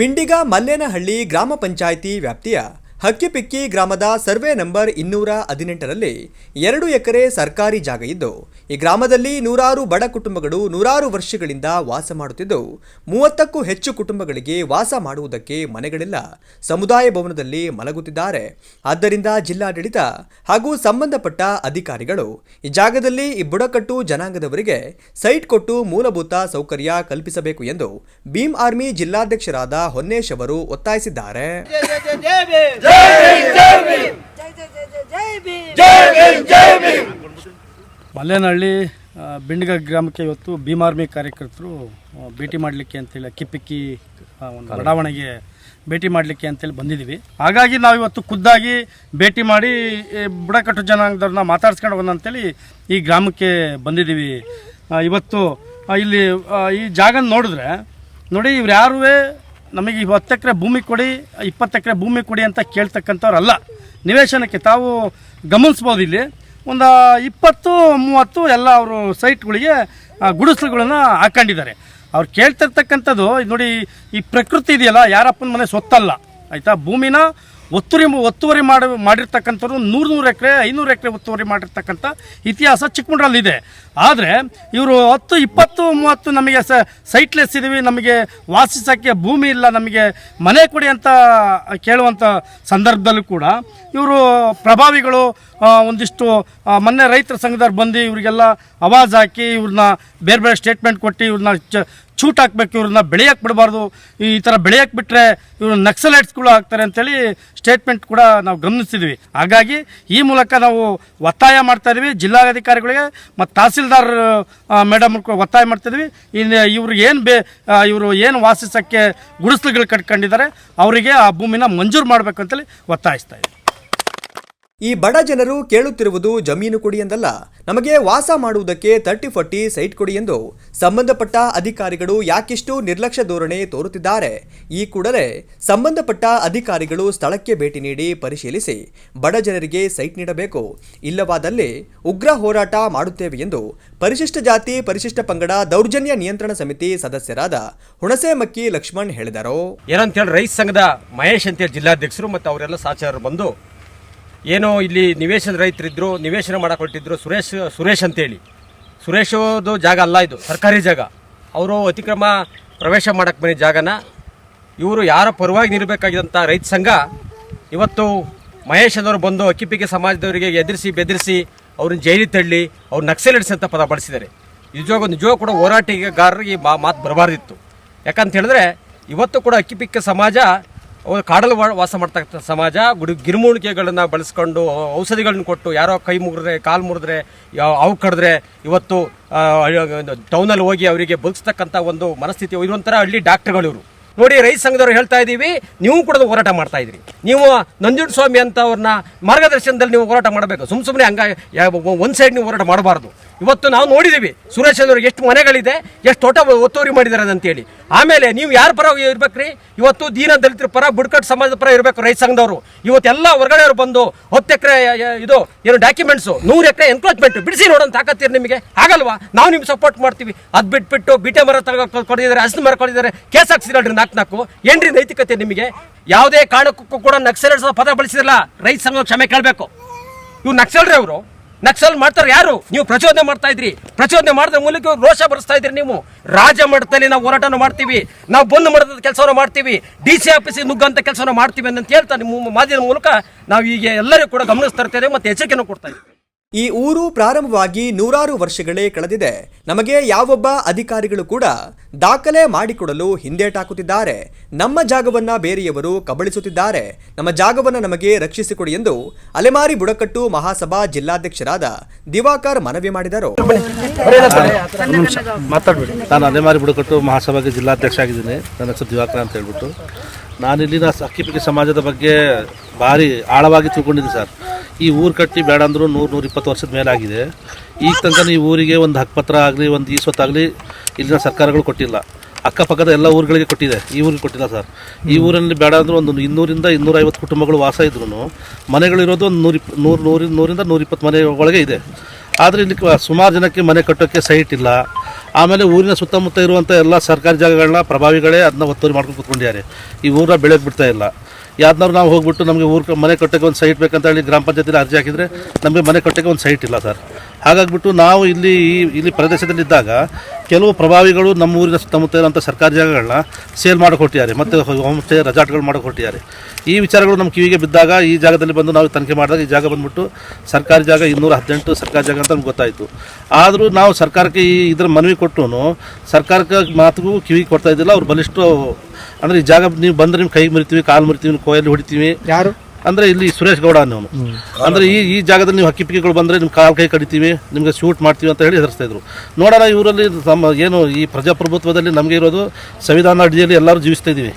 ಬಿಂಡಿಗ ಮಲ್ಲೇನಹಳ್ಳಿ ಗ್ರಾಮ ಪಂಚಾಯಿತಿ ವ್ಯಾಪ್ತಿಯ ಹಕ್ಕಿಪಿಕ್ಕಿ ಗ್ರಾಮದ ಸರ್ವೆ ನಂಬರ್ 218ರಲ್ಲಿ 2 ಎಕರೆ ಸರ್ಕಾರಿ ಜಾಗ ಇದ್ದು ಈ ಗ್ರಾಮದಲ್ಲಿ ನೂರಾರು ಬಡ ಕುಟುಂಬಗಳು ನೂರಾರು ವರ್ಷಗಳಿಂದ ವಾಸ ಮಾಡುತ್ತಿದ್ದು 30ಕ್ಕೂ ಹೆಚ್ಚು ಕುಟುಂಬಗಳಿಗೆ ವಾಸ ಮಾಡುವುದಕ್ಕೆ ಮನೆಗಳಿಲ್ಲ, ಸಮುದಾಯ ಭವನದಲ್ಲಿ ಮಲಗುತ್ತಿದ್ದಾರೆ. ಆದ್ದರಿಂದ ಜಿಲ್ಲಾಡಳಿತ ಹಾಗೂ ಸಂಬಂಧಪಟ್ಟ ಅಧಿಕಾರಿಗಳು ಈ ಜಾಗದಲ್ಲಿ ಈ ಬುಡಕಟ್ಟು ಜನಾಂಗದವರಿಗೆ ಸೈಟ್ ಕೊಟ್ಟು ಮೂಲಭೂತ ಸೌಕರ್ಯ ಕಲ್ಪಿಸಬೇಕು ಎಂದು ಭೀಮ್ ಆರ್ಮಿ ಜಿಲ್ಲಾಧ್ಯಕ್ಷರಾದ ಹೊನ್ನೇಶ್ ಅವರು ಒತ್ತಾಯಿಸಿದ್ದಾರೆ. ಮಲ್ಲೇನಹಳ್ಳಿ ಬಿಂಡಿಗ ಗ್ರಾಮಕ್ಕೆ ಇವತ್ತು ಭೀಮ್ ಆರ್ಮಿ ಕಾರ್ಯಕರ್ತರು ಭೇಟಿ ಮಾಡಲಿಕ್ಕೆ ಅಂತೇಳಿ ಹಕ್ಕಿಪಿಕ್ಕಿ ಒಂದು ಬಡಾವಣೆಗೆ ಭೇಟಿ ಮಾಡಲಿಕ್ಕೆ ಅಂತೇಳಿ ಬಂದಿದ್ದೀವಿ. ಹಾಗಾಗಿ ನಾವು ಇವತ್ತು ಖುದ್ದಾಗಿ ಭೇಟಿ ಮಾಡಿ ಬುಡಕಟ್ಟು ಜನಾಂಗದವ್ರನ್ನ ಮಾತಾಡ್ಸ್ಕೊಂಡು ಹೋಗೋಣ ಅಂತೇಳಿ ಈ ಗ್ರಾಮಕ್ಕೆ ಬಂದಿದ್ದೀವಿ. ಇವತ್ತು ಇಲ್ಲಿ ಈ ಜಾಗ ನೋಡಿದ್ರೆ ನೋಡಿ, ಇವ್ರು ಯಾರೂ ನಮಗೆ 10 ಎಕರೆ ಭೂಮಿ ಕೊಡಿ 20 ಎಕರೆ ಭೂಮಿ ಕೊಡಿ ಅಂತ ಕೇಳ್ತಕ್ಕಂಥವ್ರಲ್ಲ. ನಿವೇಶನಕ್ಕೆ ತಾವು ಗಮನಿಸ್ಬೋದು, ಇಲ್ಲಿ ಒಂದು 20-30 ಎಲ್ಲ ಅವರು ಸೈಟ್ಗಳಿಗೆ ಗುಡಿಸಲುಗಳನ್ನು ಹಾಕೊಂಡಿದ್ದಾರೆ. ಅವ್ರು ಕೇಳ್ತಿರ್ತಕ್ಕಂಥದ್ದು ನೋಡಿ, ಈ ಪ್ರಕೃತಿ ಇದೆಯಲ್ಲ, ಯಾರಪ್ಪನ ಮನೆ ಸೊತ್ತಲ್ಲ ಆಯಿತಾ. ಭೂಮಿನ ಒತ್ತುವರಿ ಮಾಡಿರ್ತಕ್ಕಂಥವ್ರು 100 ಎಕರೆ 500 ಎಕರೆ ಒತ್ತುವರಿ ಮಾಡಿರ್ತಕ್ಕಂಥ ಇತಿಹಾಸ ಚಿಕ್ಕಮಗಳೂರಲ್ಲಿದೆ. ಆದರೆ ಇವರು 10, 20, 30 ನಮಗೆ ಸೈಟ್ಲೆಸ್ ಇದ್ದೀವಿ, ನಮಗೆ ವಾಸಿಸೋಕ್ಕೆ ಭೂಮಿ ಇಲ್ಲ, ನಮಗೆ ಮನೆ ಕೊಡಿ ಅಂತ ಕೇಳುವಂಥ ಸಂದರ್ಭದಲ್ಲೂ ಕೂಡ ಇವರು ಪ್ರಭಾವಿಗಳು ಒಂದಿಷ್ಟು ಮೊನ್ನೆ ರೈತರ ಸಂಘದವ್ರು ಬಂದು ಇವರಿಗೆಲ್ಲ ಆವಾಜ್ ಹಾಕಿ ಇವ್ರನ್ನ ಬೇರೆ ಬೇರೆ ಸ್ಟೇಟ್ಮೆಂಟ್ ಕೊಟ್ಟು ಇವ್ರನ್ನ ಚೂಟ್ ಹಾಕ್ಬೇಕು, ಇವ್ರನ್ನ ಬೆಳೆಯಕ್ಕೆ ಬಿಡಬಾರ್ದು, ಈ ಥರ ಬೆಳೆಯಕ್ಕೆ ಬಿಟ್ಟರೆ ಇವರು ನಕ್ಸಲೈಟ್ಸ್ಗಳು ಆಗ್ತಾರೆ ಅಂತೇಳಿ ಸ್ಟೇಟ್ಮೆಂಟ್ ಕೂಡ ನಾವು ಗಮನಿಸಿದ್ವಿ. ಹಾಗಾಗಿ ಈ ಮೂಲಕ ನಾವು ಒತ್ತಾಯ ಮಾಡ್ತಾ ಇದ್ವಿ ಜಿಲ್ಲಾಧಿಕಾರಿಗಳಿಗೆ ಮತ್ತು ತಹಸೀಲ್ದಾರ್ ಮೇಡಮ್ ಒತ್ತಾಯ ಮಾಡ್ತಿದ್ವಿ. ಇನ್ನು ಇವರು ಏನು ವಾಸಿಸೋಕ್ಕೆ ಗುಡಿಸಲುಗಳು ಕಟ್ಕೊಂಡಿದ್ದಾರೆ ಅವರಿಗೆ ಆ ಭೂಮಿನ ಮಂಜೂರು ಮಾಡಬೇಕು ಅಂತೇಳಿ ಒತ್ತಾಯಿಸ್ತಾ ಇದ್ವಿ. ಈ ಬಡ ಜನರು ಕೇಳುತ್ತಿರುವುದು ಜಮೀನು ಕೊಡಿ ಎಂದಲ್ಲ, ನಮಗೆ ವಾಸ ಮಾಡುವುದಕ್ಕೆ 30-40 ಸೈಟ್ ಕೊಡಿ ಎಂದು ಸಂಬಂಧಪಟ್ಟ ಅಧಿಕಾರಿಗಳು ಯಾಕಿಷ್ಟು ನಿರ್ಲಕ್ಷ್ಯ ಧೋರಣೆ ತೋರುತ್ತಿದ್ದಾರೆ. ಈ ಕೂಡಲೇ ಸಂಬಂಧಪಟ್ಟ ಅಧಿಕಾರಿಗಳು ಸ್ಥಳಕ್ಕೆ ಭೇಟಿ ನೀಡಿ ಪರಿಶೀಲಿಸಿ ಬಡ ಜನರಿಗೆ ಸೈಟ್ ನೀಡಬೇಕು, ಇಲ್ಲವಾದಲ್ಲಿ ಉಗ್ರ ಹೋರಾಟ ಮಾಡುತ್ತೇವೆ ಎಂದು ಪರಿಶಿಷ್ಟ ಜಾತಿ ಪರಿಶಿಷ್ಟ ಪಂಗಡ ದೌರ್ಜನ್ಯ ನಿಯಂತ್ರಣ ಸಮಿತಿ ಸದಸ್ಯರಾದ ಹುಣಸೇಮಕ್ಕಿ ಲಕ್ಷ್ಮಣ್ ಹೇಳಿದರು. ಏನಂತೇಳಿ ರೈತ ಸಂಘದ ಮಹೇಶ್ ಅಂತೇಳಿ ಜಿಲ್ಲಾಧ್ಯಕ್ಷರು ಮತ್ತು ಅವರೆಲ್ಲ ಸಹಚರರು ಬಂದು ಏನೋ ಇಲ್ಲಿ ನಿವೇಶನ ರೈತರಿದ್ದರು, ನಿವೇಶನ ಮಾಡಕೊಟ್ಟಿದ್ರು ಸುರೇಶ್ ಅಂತೇಳಿ. ಸುರೇಶದು ಜಾಗ ಅಲ್ಲ, ಇದು ಸರ್ಕಾರಿ ಜಾಗ. ಅವರು ಅತಿಕ್ರಮ ಪ್ರವೇಶ ಮಾಡಕ್ಕೆ ಬಂದ ಜಾಗನ ಇವರು ಯಾರ ಪರವಾಗಿ ನಿಲ್ಲಬೇಕಾಗಿದ್ದಂಥ ರೈತ ಸಂಘ ಇವತ್ತು ಮಹೇಶ್ ಅನ್ನೋರು ಬಂದು ಹಕ್ಕಿಪಿಕ್ಕಿ ಸಮಾಜದವರಿಗೆ ಎದುರಿಸಿ ಬೆದರಿಸಿ ಅವ್ರನ್ನ ಜೈಲಿಗೆ ತಳ್ಳಿ ಅವ್ರು ನಕ್ಸಲೈಟ್ಸ್ ಅಂತ ಪದ ಬಳಸಿದ್ದಾರೆ. ನಿಜವಾಗ ಕೂಡ ಹೋರಾಟಗಾರರಿಗೆ ಮಾತು ಬರಬಾರ್ದಿತ್ತು. ಯಾಕಂತ ಹೇಳಿದ್ರೆ ಇವತ್ತು ಕೂಡ ಹಕ್ಕಿಪಿಕ್ಕಿ ಸಮಾಜ ಕಾಡಲು ವಾಸ ಮಾಡ್ತಕ್ಕಂಥ ಸಮಾಜ. ಗಿರ್ಮೂಲಿಕೆಗಳನ್ನು ಬಳಸ್ಕೊಂಡು ಔಷಧಿಗಳನ್ನ ಕೊಟ್ಟು ಯಾರೋ ಕೈ ಮುರಿದ್ರೆ ಕಾಲು ಮುರಿದ್ರೆ ಅವು ಕಡಿದ್ರೆ ಇವತ್ತು ಟೌನಲ್ಲಿ ಹೋಗಿ ಅವರಿಗೆ ಬದುಕ್ತಕ್ಕಂಥ ಒಂದು ಮನಸ್ಥಿತಿ ಇರುವಂಥರ ಹಳ್ಳಿ ಡಾಕ್ಟರ್ಗಳು ಇವರು. ನೋಡಿ, ರೈತ ಸಂಘದವ್ರು ಹೇಳ್ತಾ ಇದ್ದೀವಿ, ನೀವು ಕೂಡ ಹೋರಾಟ ಮಾಡ್ತಾ ಇದ್ರಿ. ನೀವು ನಂಜುಂಡಸ್ವಾಮಿ ಅಂತ ಅವ್ರನ್ನ ಮಾರ್ಗದರ್ಶನದಲ್ಲಿ ನೀವು ಹೋರಾಟ ಮಾಡಬೇಕು. ಸುಮ್ಮನೆ ಒಂದು ಸೈಡ್ ನೀವು ಹೋರಾಟ ಮಾಡಬಾರ್ದು. ಇವತ್ತು ನಾವು ನೋಡಿದ್ದೀವಿ ಸುರೇಶ್ ಅವ್ರಿಗೆ ಎಷ್ಟು ಮನೆಗಳಿದೆ, ಎಷ್ಟು ತೋಟ ಒತ್ತುವರಿ ಮಾಡಿದ್ದಾರೆ ಅಂತೇಳಿ. ಆಮೇಲೆ ನೀವು ಯಾರ ಪರ ಇರ್ಬೇಕ್ರಿ? ಇವತ್ತು ದೀನ ದಲಿತರ ಪರ ಬುಡಕಟ್ಟು ಸಮಾಜದ ಪರ ಇರಬೇಕು ರೈತ ಸಂಘದವರು. ಇವತ್ತೆಲ್ಲ ಹೊರಗಡೆಯವರು ಬಂದು 10 ಎಕರೆ ಇದು ಏನು ಡಾಕ್ಯುಮೆಂಟ್ಸು 100 ಎಕರೆ ಎನ್ಕ್ರೋಚ್ಮೆಂಟ್ ಬಿಡಿಸಿ ನೋಡೋಂತ ತಾಕತ್ತೀರಿ ನಿಮಗೆ ಆಗಲ್ವಾ? ನಾವು ನಿಮ್ಗೆ ಸಪೋರ್ಟ್ ಮಾಡ್ತೀವಿ. ಅದು ಬಿಟ್ಬಿಟ್ಟು ಬಿಟೆ ಮರ ಕೊಡಿದ್ದಾರೆ, ಹಸಿರು ಮರ ಕೊಡಿದ್ದಾರೆ, ಕೇಸ್ ಹಾಕ್ಸಿದ್ರಿ 4 ಏನ್ರಿ ನೈತಿಕತೆ ನಿಮಗೆ? ಯಾವುದೇ ಕಾರಣಕ್ಕೂ ಕೂಡ ನಕ್ಸಲೈಟ್ಸ್ ಪದ ಬಳಸಿದಿಲ್ಲ. ರೈತ ಸಂಘ ಕ್ಷಮೆ ಕೇಳಬೇಕು. ಇವ್ರು ನಕ್ಸಲ್ರಿ, ಅವರು ನಕ್ಸಲ್ ಮಾಡ್ತಾರೆ ಯಾರು? ನೀವು ಪ್ರಚೋದನೆ ಮಾಡ್ತಾ ಇದ್ರಿ. ಪ್ರಚೋದನೆ ಮಾಡಿದ ಮೂಲಕ ರೋಷ ಬರೆಸ್ತಾ ಇದ್ರಿ. ನೀವು ರಾಜ್ಯ ಮಟ್ಟದಲ್ಲಿ ನಾವು ಹೋರಾಟನ ಮಾಡ್ತೀವಿ, ನಾವು ಬಂದ್ ಮಾಡಿದ ಕೆಲಸವನ್ನು ಮಾಡ್ತೀವಿ, DC ಆಫೀಸಿಗೆ ನುಗ್ಗಂತ ಕೆಲಸವನ್ನು ಮಾಡ್ತೀವಿ ಅಂತ ಹೇಳ್ತಾ ನಿಮ್ಮ ಮಾಧ್ಯಮದ ಮೂಲಕ ನಾವು ಈಗ ಎಲ್ಲರೂ ಕೂಡ ಗಮನಿಸ್ತಾ ಇರ್ತೇವೆ ಮತ್ತು ಎಚ್ಚರಿಕೆಯನ್ನು ಕೊಡ್ತಾ ಇದ್ದೀವಿ. ಈ ಊರು ಪ್ರಾರಂಭವಾಗಿ ನೂರಾರು ವರ್ಷಗಳೇ ಕಳೆದಿದೆ. ನಮಗೆ ಯಾವೊಬ್ಬ ಅಧಿಕಾರಿಗಳು ಕೂಡ ದಾಖಲೆ ಮಾಡಿಕೊಡಲು ಹಿಂದೇಟಾಕುತ್ತಿದ್ದಾರೆ. ನಮ್ಮ ಜಾಗವನ್ನ ಬೇರೆಯವರು ಕಬಳಿಸುತ್ತಿದ್ದಾರೆ. ನಮ್ಮ ಜಾಗವನ್ನು ನಮಗೆ ರಕ್ಷಿಸಿಕೊಡಿ ಎಂದು ಅಲೆಮಾರಿ ಬುಡಕಟ್ಟು ಮಹಾಸಭಾ ಜಿಲ್ಲಾಧ್ಯಕ್ಷರಾದ ದಿವಾಕರ್ ಮನವಿ ಮಾಡಿದರು. ನಾನು ಅಲೆಮಾರಿ ಬುಡಕಟ್ಟು ಮಹಾಸಭಾಗೆ ಜಿಲ್ಲಾಧ್ಯಕ್ಷ ಆಗಿದ್ದೀನಿ. ನನ್ನ ಹೆಸರು ದಿವಾಕರ್ ಅಂತ ಹೇಳ್ಬಿಟ್ಟು ನಾನಿಲ್ಲಿನ ಹಕ್ಕಿಪಿಕ್ಕಿ ಸಮಾಜದ ಬಗ್ಗೆ ಭಾರಿ ಆಳವಾಗಿ ತಿಳ್ಕೊಂಡಿದ್ದೀನಿ ಸರ್. ಈ ಊರು ಕಟ್ಟಿ ಬೇಡ ಅಂದರೂ 100-120 ವರ್ಷದ ಮೇಲಾಗಿದೆ. ಈಗ ತನಕ ಈ ಊರಿಗೆ ಒಂದು ಹಕ್ಕುಪತ್ರ ಆಗಲಿ ಒಂದು ಈಸೊತ್ತಾಗಲಿ ಇಲ್ಲಿನ ಸರ್ಕಾರಗಳು ಕೊಟ್ಟಿಲ್ಲ. ಅಕ್ಕಪಕ್ಕದ ಎಲ್ಲ ಊರುಗಳಿಗೆ ಕೊಟ್ಟಿದೆ, ಈ ಊರಿಗೆ ಕೊಟ್ಟಿಲ್ಲ ಸರ್. ಈ ಊರಲ್ಲಿ ಬೇಡ ಅಂದರೂ ಒಂದು 200-250 ಕುಟುಂಬಗಳು ವಾಸ ಇದ್ರೂ ಮನೆಗಳಿರೋದು ಒಂದು 100-120 ಮನೆ ಒಳಗೆ ಇದೆ. ಆದರೆ ಇಲ್ಲಿ ಸುಮಾರು ಜನಕ್ಕೆ ಮನೆ ಕಟ್ಟೋಕ್ಕೆ ಸೈಟ್ ಇಲ್ಲ. ಆಮೇಲೆ ಊರಿನ ಸುತ್ತಮುತ್ತ ಇರುವಂಥ ಎಲ್ಲ ಸರ್ಕಾರಿ ಜಾಗಗಳನ್ನ ಪ್ರಭಾವಿಗಳೇ ಅದನ್ನ ಒತ್ತುವರಿ ಮಾಡ್ಕೊಂಡು ಕೂತ್ಕೊಂಡಿದ್ದಾರೆ. ಈ ಊರ ಬೆಳೆಯೋಕ್ಕೆ ಬಿಡ್ತಾ ಇಲ್ಲ. ಯಾವ್ದಾದ್ರು ನಾವು ಹೋಗ್ಬಿಟ್ಟು ನಮಗೆ ಮನೆ ಕಟ್ಟೋಕ್ಕೆ ಒಂದು ಸೈಟ್ ಬೇಕಂತ ಹೇಳಿ ಗ್ರಾಮ ಪಂಚಾಯತಿಲಿ ಅರ್ಜಿ ಹಾಕಿದರೆ ನಮಗೆ ಮನೆ ಕಟ್ಟೋಕ್ಕೆ ಒಂದು ಸೈಟ್ ಇಲ್ಲ ಸರ್. ಹಾಗಾಗಿಬಿಟ್ಟು ನಾವು ಇಲ್ಲಿ ಪ್ರದೇಶದಲ್ಲಿದ್ದಾಗ ಕೆಲವು ಪ್ರಭಾವಿಗಳು ನಮ್ಮ ಊರಿನ ಸುತ್ತಮುತ್ತ ಇರುವಂಥ ಸರ್ಕಾರಿ ಜಾಗಗಳನ್ನ ಸೇಲ್ ಮಾಡಿಕೊಟ್ಟಿದ್ದಾರೆ ಮತ್ತು ಹೋಮ್ ಸ್ಟೇ ರೆಸಾರ್ಟ್ಗಳು ಮಾಡಿಕೊಟ್ಟಿದ್ದಾರೆ. ಈ ವಿಚಾರಗಳು ನಮ್ಮ ಕಿವಿಗೆ ಬಿದ್ದಾಗ ಈ ಜಾಗದಲ್ಲಿ ಬಂದು ನಾವು ತನಿಖೆ ಮಾಡಿದಾಗ ಈ ಜಾಗ ಬಂದ್ಬಿಟ್ಟು ಸರ್ಕಾರಿ ಜಾಗ 218 ಸರ್ಕಾರಿ ಜಾಗ ಅಂತ ನಮ್ಗೆ ಗೊತ್ತಾಯಿತು. ಆದರೂ ನಾವು ಸರ್ಕಾರಕ್ಕೆ ಇದರ ಮನವಿ ಕೊಟ್ಟು ಸರ್ಕಾರಕ್ಕೆ ಮಾತಿಗೂ ಕಿವಿಗೆ ಕೊಡ್ತಾ ಇದ್ದಿಲ್ಲ. ಅವ್ರು ಬಲಿಷ್ಠ ಅಂದರೆ ಈ ಜಾಗ ನೀವು ಬಂದರೆ ನಿಮ್ಮ ಕೈಗೆ ಮುರಿತೀವಿ, ಕಾಲು ಮುರಿತೀವಿ, ಕೋಯಲ್ಲಿ ಹೊಡಿತೀವಿ. ಯಾರು ಅಂದರೆ ಇಲ್ಲಿ ಸುರೇಶ್ ಗೌಡ ಅನ್ನೋನು ಅಂದರೆ ಈ ಜಾಗದಲ್ಲಿ ನೀವು ಹಕ್ಕಿಪಿಕ್ಕಿಗಳು ಬಂದರೆ ನಿಮ್ಮ ಕಾಲು ಕೈ ಕಡಿತೀವಿ, ನಿಮಗೆ ಶೂಟ್ ಮಾಡ್ತೀವಿ ಅಂತ ಹೇಳಿ ಹೆದರ್ಸ್ತಾ ಇದ್ರು. ನೋಡೋಣ ಇವರಲ್ಲಿ ನಮ್ಮ ಏನು ಈ ಪ್ರಜಾಪ್ರಭುತ್ವದಲ್ಲಿ ನಮಗೆ ಇರೋದು ಸಂವಿಧಾನ ಅಡಿಯಲ್ಲಿ ಎಲ್ಲರೂ ಜೀವಿಸ್ತಾ ಇದ್ದೀವಿ.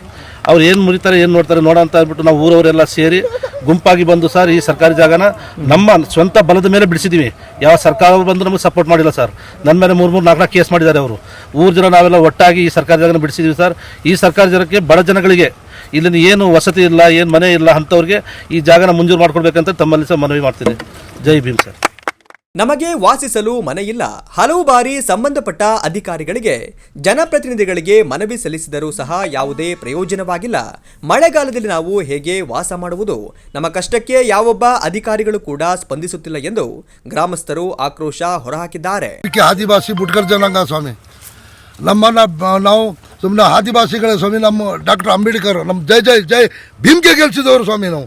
ಅವ್ರು ಏನು ಮುರಿತಾರೆ ಏನು ನೋಡ್ತಾರೆ ನೋಡೋ ಅಂತ ಅಂದ್ಬಿಟ್ಟು ನಾವು ಊರವರೆಲ್ಲ ಸೇರಿ ಗುಂಪಾಗಿ ಬಂದು ಸರ್ ಈ ಸರ್ಕಾರಿ ಜಾಗನ ನಮ್ಮ ಸ್ವಂತ ಬಲದ ಮೇಲೆ ಬಿಡಿಸಿದ್ದೀವಿ. ಯಾವ ಸರ್ಕಾರ ಬಂದು ನಮಗೆ ಸಪೋರ್ಟ್ ಮಾಡಿಲ್ಲ ಸರ್. ನನ್ನ ಮೇಲೆ 3-4 ಕೇಸ್ ಮಾಡಿದ್ದಾರೆ ಅವರು. ಊರು ಜನ ನಾವೆಲ್ಲ ಒಟ್ಟಾಗಿ ಈ ಸರ್ಕಾರಿ ಜಾಗನ ಬಿಡಿಸಿದ್ದೀವಿ ಸರ್. ಈ ಸರ್ಕಾರಿ ಜಾಗಕ್ಕೆ ಬಡ ಜನಗಳಿಗೆ ಇಲ್ಲಿನ ಏನು ವಸತಿ ಇಲ್ಲ, ಏನು ಮನೆ ಇಲ್ಲ ಅಂಥವ್ರಿಗೆ ಈ ಜಾಗನ ಮಂಜೂರು ಮಾಡ್ಕೊಡ್ಬೇಕಂತ ತಮ್ಮಲ್ಲಿ ಸಹ ಮನವಿ ಮಾಡ್ತೀನಿ. ಜೈ ಭೀಮ್ ಸರ್. ನಮಗೆ ವಾಸಿಸಲು ಮನೆಯಿಲ್ಲ. ಹಲವು ಬಾರಿ ಸಂಬಂಧಪಟ್ಟ ಅಧಿಕಾರಿಗಳಿಗೆ, ಜನಪ್ರತಿನಿಧಿಗಳಿಗೆ ಮನವಿ ಸಲ್ಲಿಸಿದರೂ ಸಹ ಯಾವುದೇ ಪ್ರಯೋಜನವಾಗಿಲ್ಲ. ಮಳೆಗಾಲದಲ್ಲಿ ನಾವು ಹೇಗೆ ವಾಸ ಮಾಡುವುದು? ನಮ್ಮ ಕಷ್ಟಕ್ಕೆ ಯಾವೊಬ್ಬ ಅಧಿಕಾರಿಗಳು ಕೂಡ ಸ್ಪಂದಿಸುತ್ತಿಲ್ಲ ಎಂದು ಗ್ರಾಮಸ್ಥರು ಆಕ್ರೋಶ ಹೊರಹಾಕಿದ್ದಾರೆ. ಆದಿವಾಸಿ ಬುಟ್ಕರ್ ಜನಾಂಗ ಸ್ವಾಮಿ, ನಾವು ಸುಮ್ಮನೆ ಆದಿವಾಸಿಗಳ ಸ್ವಾಮಿ, ನಮ್ಮ ಡಾಕ್ಟರ್ ಅಂಬೇಡ್ಕರ್ ನಮ್ಮ ಜೈ ಭೀಮ್ಗೆ ಗೆಲ್ಸಿದವರು ಸ್ವಾಮಿ. ನಾವು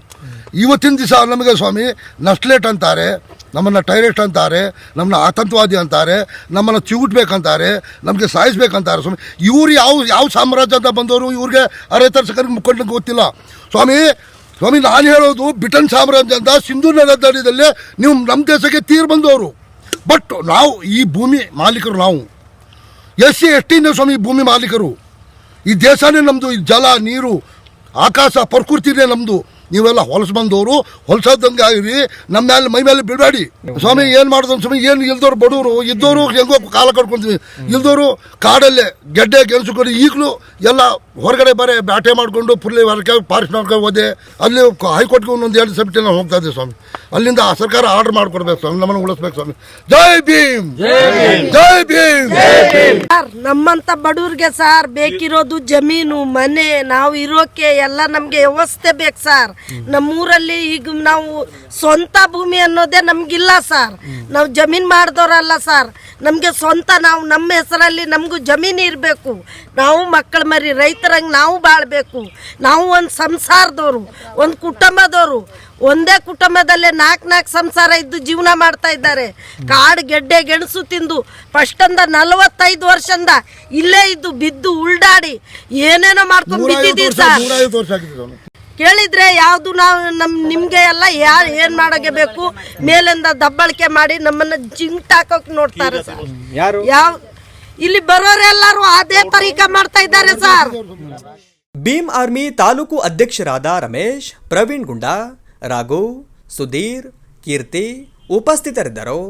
ಇವತ್ತಿನ ದಿವಸ ನಮಗೆ ಸ್ವಾಮಿ ನಕ್ಸಲೇಟ್ ಅಂತಾರೆ, ನಮ್ಮನ್ನು ಟೈರೆಕ್ಟ್ ಅಂತಾರೆ, ನಮ್ಮನ್ನ ಆತಂಕವಾದಿ ಅಂತಾರೆ, ನಮ್ಮನ್ನು ಚಿವುಟ್ಬೇಕಂತಾರೆ, ನಮಗೆ ಸಾಯಿಸ್ಬೇಕಂತಾರೆ ಸ್ವಾಮಿ. ಇವ್ರು ಯಾವ ಸಾಮ್ರಾಜ್ಯ ಅಂತ ಬಂದವರು, ಇವ್ರಿಗೆ ಅರೆತರ್ಸಕರಿಗೆ ಮುಖಂಡಕ್ಕೆ ಗೊತ್ತಿಲ್ಲ ಸ್ವಾಮಿ. ನಾನು ಹೇಳೋದು ಬ್ರಿಟನ್ ಸಾಮ್ರಾಜ್ಯ ಅಂತ ಸಿಂಧೂ ನದಿಯಲ್ಲಿ ನೀವು ನಮ್ಮ ದೇಶಕ್ಕೆ ತೀರ್ ಬಂದವರು. ಬಟ್ ನಾವು ಈ ಭೂಮಿ ಮಾಲೀಕರು, ನಾವು SC ST ಸ್ವಾಮಿ ಭೂಮಿ ಮಾಲೀಕರು. ಈ ದೇಶನೇ ನಮ್ಮದು. ಈ ಜಲ, ನೀರು, ಆಕಾಶ, ಪ್ರಕೃತಿನೇ ನಮ್ಮದು. ನೀವೆಲ್ಲ ಹೊಲಸು ಬಂದವರು, ಹೊಲಸದಂಗೆ ಆಗಿರಿ, ನಮ್ಮ ಮೇಲೆ ಮೈ ಮೇಲೆ ಬಿಡಬೇಡಿ ಸ್ವಾಮಿ. ಏನು ಮಾಡೋದು ಸ್ವಾಮಿ? ಏನು ಇಲ್ದವ್ರು ಬಡವರು, ಇದ್ದವರು ಹೆಂಗೋ ಕಾಲ ಕಟ್ಕೊಳ್ತೀವಿ, ಇಲ್ದವರು ಕಾಡಲ್ಲೇ ಗೆಡ್ಡೆ ಗೆಲ್ಸ್ಕೊಂಡು ಈಗಲೂ ಎಲ್ಲ ಹೊರಗಡೆ ಬ್ಯಾಟೆ ಮಾಡಿಕೊಂಡು ಫುಲ್ಲಿ ಹೊರಗೆ ಫಾರೆಸ್ಟ್ ಮಾಡ್ಕೊಂಡು ಹೋದೆ. ಅಲ್ಲಿ ಹೈಕೋರ್ಟ್ಗೆ 1-2 ಸಬ್ಜೆಕ್ಟ್ ನಾವು ಹೋಗ್ತಾ ಇದ್ದೀವಿ ಸ್ವಾಮಿ. ಅಲ್ಲಿಂದ ಆ ಸರ್ಕಾರ ಆರ್ಡರ್ ಮಾಡ್ಕೊಡ್ಬೇಕು ಸ್ವಾಮಿ, ನಮ್ಮನ್ನು ಉಳಿಸ್ಬೇಕು ಸ್ವಾಮಿ. ಜೈ ಭೀಮ್, ಜೈ ಭೀಮ್. ನಮ್ಮಂತ ಬಡವ್ರಿಗೆ ಸರ್ ಬೇಕಿರೋದು ಜಮೀನು, ಮನೆ, ನಾವು ಇರೋಕೆ ಎಲ್ಲ ನಮ್ಗೆ ವ್ಯವಸ್ಥೆ ಬೇಕು ಸರ್. ನಮ್ಮೂರಲ್ಲಿ ಈಗ ನಾವು ಸ್ವಂತ ಭೂಮಿ ಅನ್ನೋದೇ ನಮ್ಗಿಲ್ಲ ಸರ್. ನಾವು ಜಮೀನ್ ಮಾಡಿದವರಲ್ಲ ಸರ್. ನಮ್ಗೆ ಸ್ವಂತ ನಾವು ನಮ್ಮ ಹೆಸರಲ್ಲಿ ನಮಗೂ ಜಮೀನು ಇರಬೇಕು. ನಾವು ಮಕ್ಕಳ ಮರಿ ರೈತರಂಗೆ ನಾವು ಬಾಳ್ಬೇಕು. ನಾವು ಒಂದು ಸಂಸಾರದವರು, ಒಂದು ಕುಟುಂಬದವರು. ಒಂದೇ ಕುಟುಂಬದಲ್ಲೇ 4 ಸಂಸಾರ ಇದ್ದು ಜೀವನ ಮಾಡ್ತಾ ಇದ್ದಾರೆ. ಕಾಡು ಗೆಡ್ಡೆ ಗೆಣಸು ತಿಂದು ಫಸ್ಟಿಂದ 45 ವರ್ಷದಿಂದ ಇಲ್ಲೇ ಇದ್ದು ಬಿದ್ದು ಉಲ್ಡಾಡಿ ಏನೇನೋ ಮಾಡ್ಕೊಂಡು ಬಿದ್ದಿದ್ದೀವಿ ಸರ್. ಕೇಳಿದ್ರೆ ಯಾವುದು ನಾವು ನಿಮ್ಗೆ ಎಲ್ಲ ಯಾರು ಏನ್ ಮಾಡಕ್ಕೆ ಬೇಕು, ಮೇಲಿಂದ ದಬ್ಬಳಿಕೆ ಮಾಡಿ ನಮ್ಮನ್ನ ಜಿಂಟಾಕೋಕ್ ನೋಡ್ತಾರೆ ಸರ್. ಯಾವ ಇಲ್ಲಿ ಬರೋರೆಲ್ಲರೂ ಅದೇ ತರೀಕ ಮಾಡ್ತಾ ಇದ್ದಾರೆ ಸರ್. ಭೀಮ್ ಆರ್ಮಿ ತಾಲೂಕು ಅಧ್ಯಕ್ಷರಾದ ರಮೇಶ್, ಪ್ರವೀಣ್ ಗುಂಡಾ, ರಾಘು, ಸುಧೀರ್, ಕೀರ್ತಿ ಉಪಸ್ಥಿತರಿದ್ದರು.